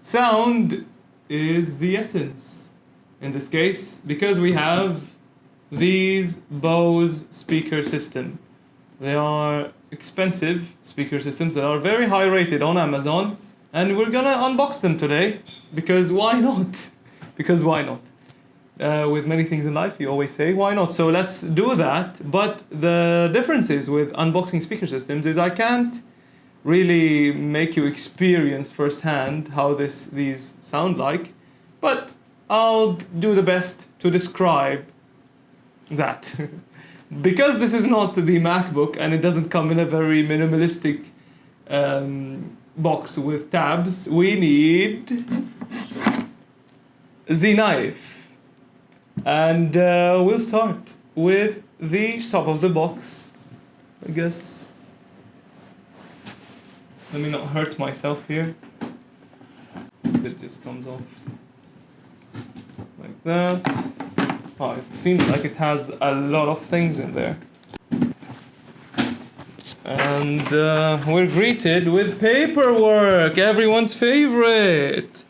sound is the essence. In this case, because we have these Bose speaker system. They are expensive speaker systems that are very high rated on Amazon, and we're gonna unbox them today because why not? Because why not? With many things in life, you always say why not. So let's do that. But the difference is with unboxing speaker systems is I can't really make you experience firsthand how these sound like, but I'll do the best to describe that. Because this is not the MacBook and it doesn't come in a very minimalistic box with tabs, we need the knife. And we'll start with the top of the box, I guess. Let me not hurt myself here. It just comes off like that. Oh, it seems like it has a lot of things in there. And we're greeted with paperwork, everyone's favorite.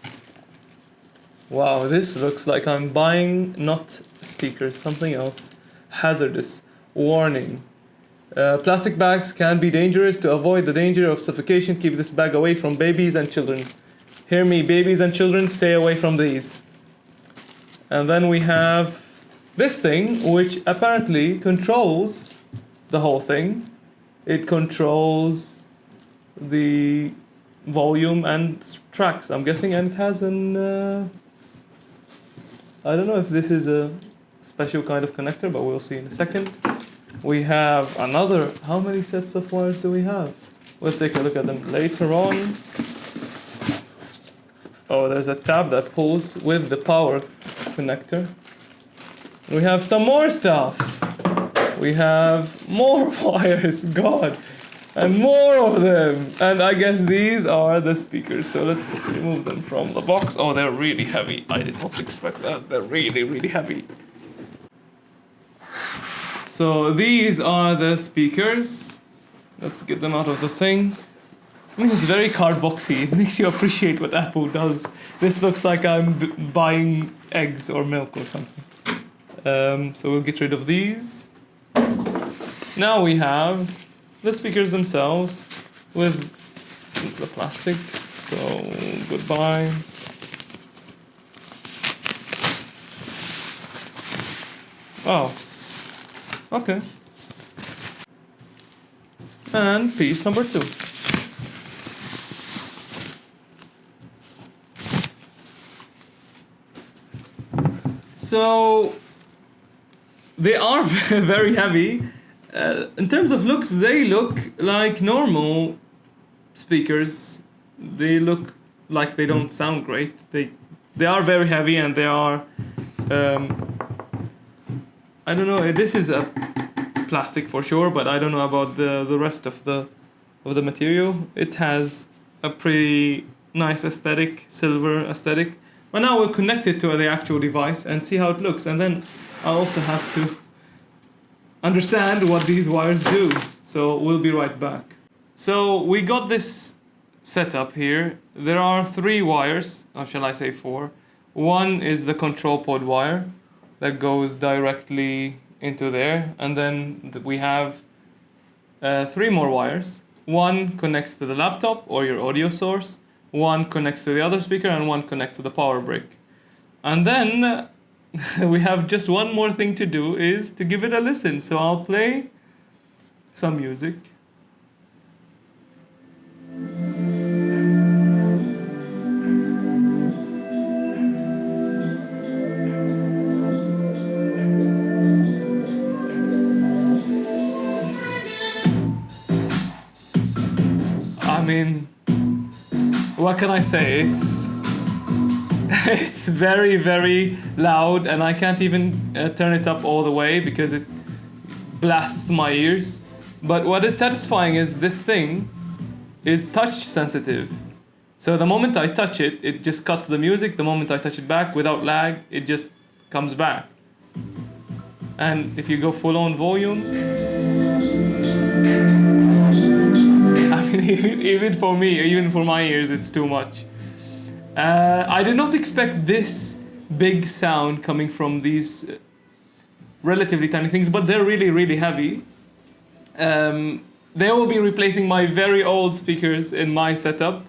Wow, this looks like I'm buying not speakers, something else. Hazardous. Warning. Plastic bags can be dangerous. To avoid the danger of suffocation, keep this bag away from babies and children. Hear me, babies and children, stay away from these. And then we have this thing, which apparently controls the whole thing. It controls the volume and tracks, I'm guessing, and it has an... I don't know if this is a special kind of connector, but we'll see in a second. We have another... How many sets of wires do we have? We'll take a look at them later on. Oh, there's a tab that pulls with the power connector. We have some more stuff. We have more wires, God, and more of them. And I guess these are the speakers. So let's remove them from the box. Oh, they're really heavy. I did not expect that. They're really, really heavy. So these are the speakers. Let's get them out of the thing. I mean, it's very cardboxy. It makes you appreciate what Apple does. This looks like I'm buying eggs or milk or something. So we'll get rid of these. Now we have the speakers themselves with the plastic. So goodbye. Oh, okay. And piece number 2. So they are very heavy. In terms of looks, they look like normal speakers. They look like they don't sound great. They are very heavy and they are... I don't know, this is a plastic for sure, but I don't know about the rest of the material. It has a pretty nice aesthetic, silver aesthetic. But now we'll connect it to the actual device and see how it looks. And then I'll also have to understand what these wires do. So we'll be right back. So we got this setup here. There are 3 wires, or shall I say 4. One is the control pod wire that goes directly into there. And then we have 3 more wires. One connects to the laptop or your audio source. One connects to the other speaker and one connects to the power brick. And then we have just one more thing to do, is to give it a listen. So I'll play some music. I mean, what can I say? It's very, very loud, and I can't even turn it up all the way because it blasts my ears. But what is satisfying is this thing is touch sensitive. So the moment I touch it, it just cuts the music. The moment I touch it back without lag, it just comes back. And if you go full on volume, I mean, even for me, even for my ears, it's too much. I did not expect this big sound coming from these relatively tiny things, but they're really, really heavy. They will be replacing my very old speakers in my setup,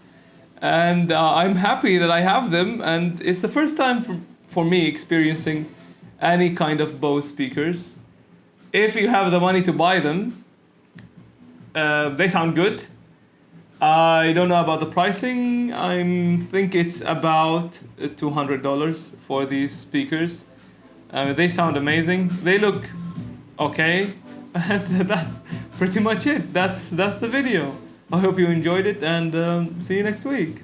and I'm happy that I have them, and it's the first time for me experiencing any kind of Bose speakers. If you have the money to buy them, they sound good. I don't know about the pricing. I think it's about $200 for these speakers. They sound amazing. They look okay. And that's pretty much it. That's the video. I hope you enjoyed it, and see you next week.